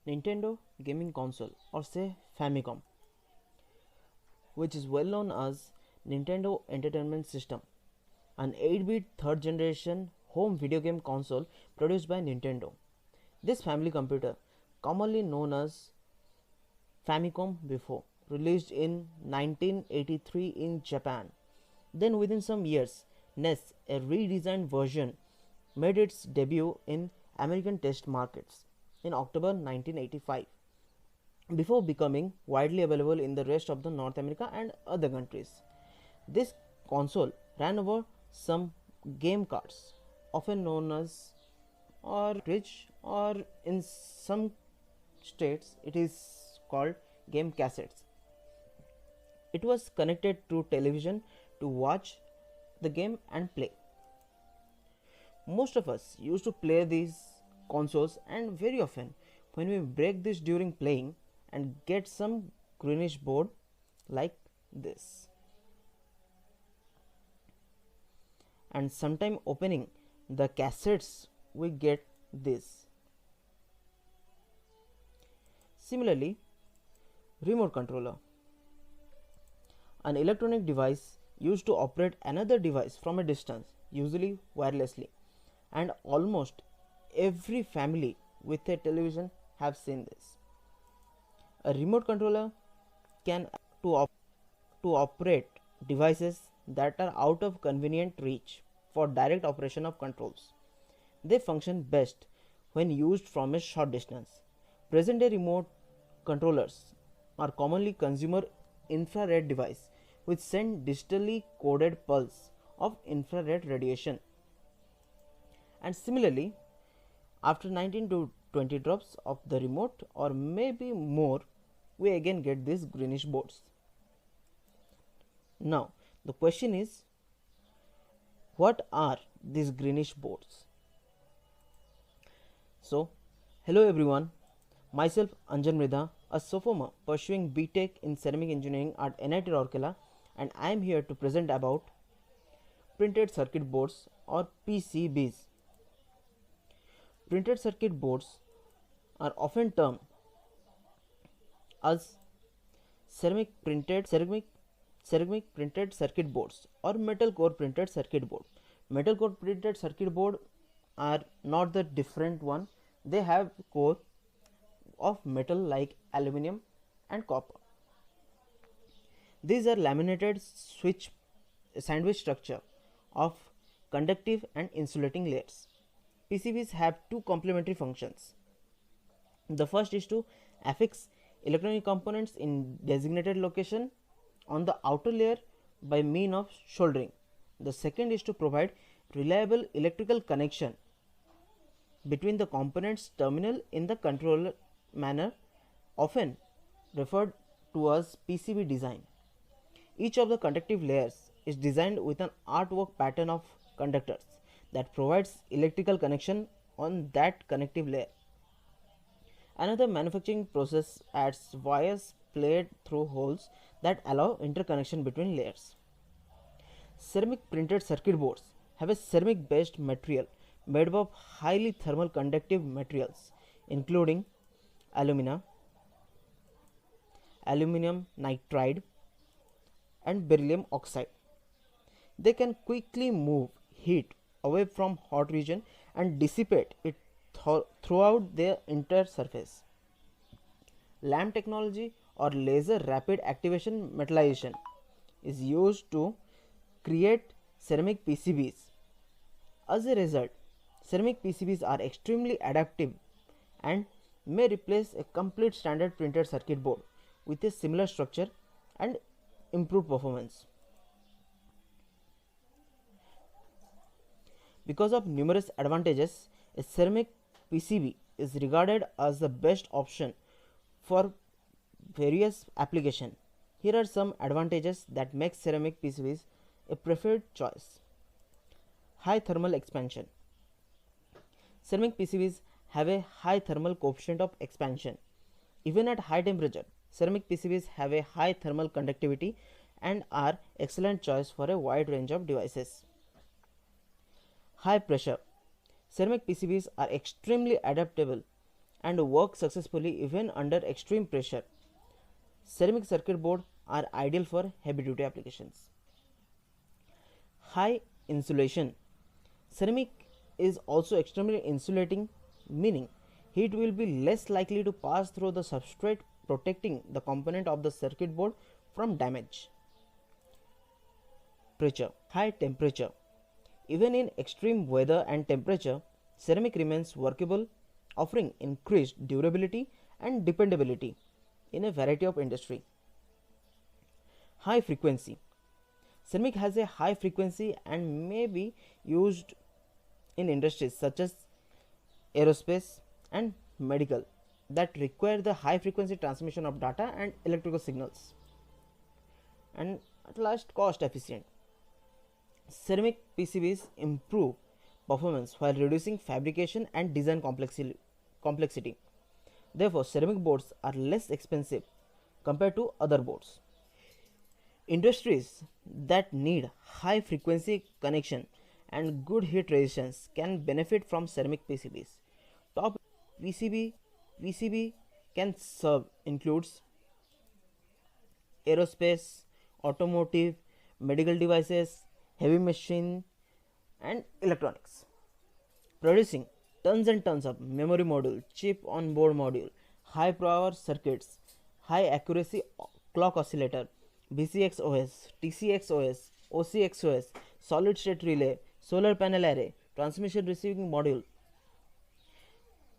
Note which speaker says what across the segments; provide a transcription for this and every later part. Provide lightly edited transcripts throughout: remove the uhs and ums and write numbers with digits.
Speaker 1: Nintendo gaming console, or say Famicom, which is well known as Nintendo Entertainment System, an 8-bit third generation home video game console produced by Nintendo. This family computer, commonly known as Famicom before, released in 1983 in Japan. Then within some years, NES, a redesigned version, made its debut in American test markets in October 1985 before becoming widely available in the rest of the North America and other countries. This console ran over some game cards, often known as or bridge, or in some states it is called game cassettes. It was connected to television to watch the game and play. Most of us used to play these consoles, and very often when we break this during playing and get some greenish board like this, and sometime opening the cassettes we get this. Similarly, remote controller, an electronic device used to operate another device from a distance, usually wirelessly, and almost every family with a television have seen this. A remote controller can to operate devices that are out of convenient reach for direct operation of controls. They function best when used from a short distance. Present day remote controllers are commonly consumer infrared device which send digitally coded pulse of infrared radiation. And similarly, after 19 to 20 drops of the remote or maybe more, we again get these greenish boards. Now the question is, what are these greenish boards? So, hello everyone, myself Anjan Mridha, a sophomore pursuing BTech in ceramic engineering at NIT Rourkela, and I am here to present about printed circuit boards or PCBs. Printed circuit boards are often termed as ceramic printed circuit boards or metal core printed circuit board. Metal core printed circuit board are not the different one. They have core of metal like aluminum and copper. These are laminated sandwich structure of conductive and insulating layers. PCBs have two complementary functions. The first is to affix electronic components in designated location on the outer layer by means of soldering. The second is to provide reliable electrical connection between the components terminal in the controller manner, often referred to as PCB design. Each of the conductive layers is designed with an artwork pattern of conductors that provides electrical connection on that connective layer. Another manufacturing process adds wires played through holes that allow interconnection between layers. Ceramic printed circuit boards have a ceramic based material made up of highly thermal conductive materials including alumina, aluminum nitride, and beryllium oxide. They can quickly move heat away from hot region and dissipate it throughout their entire surface. LAMP technology or laser rapid activation metallization is used to create ceramic PCBs. As a result, ceramic PCBs are extremely adaptive and may replace a complete standard printed circuit board with a similar structure and improved performance. Because of numerous advantages, a ceramic PCB is regarded as the best option for various applications. Here are some advantages that make ceramic PCBs a preferred choice. High thermal expansion. Ceramic PCBs have a high thermal coefficient of expansion. Even at high temperature, ceramic PCBs have a high thermal conductivity and are excellent choice for a wide range of devices. High pressure. Ceramic PCBs are extremely adaptable and work successfully even under extreme pressure. Ceramic circuit boards are ideal for heavy duty applications. High insulation. Ceramic is also extremely insulating, meaning heat will be less likely to pass through the substrate, protecting the component of the circuit board from damage. Temperature. High temperature. Even in extreme weather and temperature, ceramic remains workable, offering increased durability and dependability in a variety of industry. High frequency. Ceramic has a high frequency and may be used in industries such as aerospace and medical that require the high frequency transmission of data and electrical signals. And at last, cost efficient. Ceramic PCBs improve performance while reducing fabrication and design complexity. Therefore, ceramic boards are less expensive compared to other boards. Industries that need high frequency connection and good heat resistance can benefit from ceramic PCBs. Top PCB can serve includes aerospace, automotive, medical devices, heavy machine and electronics, producing tons and tons of memory module, chip on board module, high power circuits, high accuracy clock oscillator, BCX OS, TCX OS, OCX OS, solid state relay, solar panel array, transmission receiving module,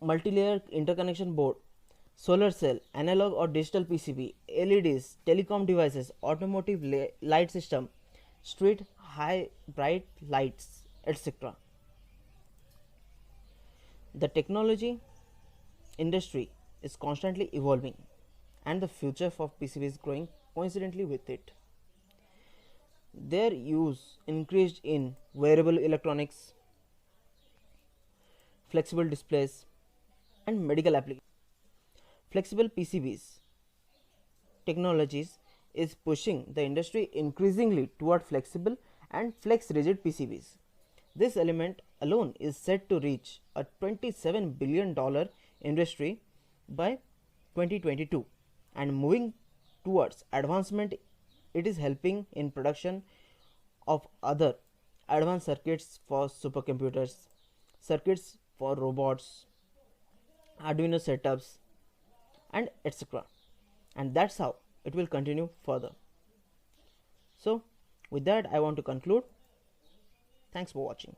Speaker 1: multi-layer interconnection board, solar cell, analog or digital PCB, LEDs, telecom devices, automotive light system, street high bright lights, etc. The technology industry is constantly evolving and the future for PCB is growing coincidentally with it. Their use increased in wearable electronics, flexible displays and medical applications. Flexible PCBs technologies is pushing the industry increasingly toward flexible and flex rigid PCBs. This element alone is said to reach a $27 billion industry by 2022 and moving towards advancement. It is helping in production of other advanced circuits for supercomputers, circuits for robots, Arduino setups and etc. And that's how it will continue further. So with that I want to conclude. Thanks for watching.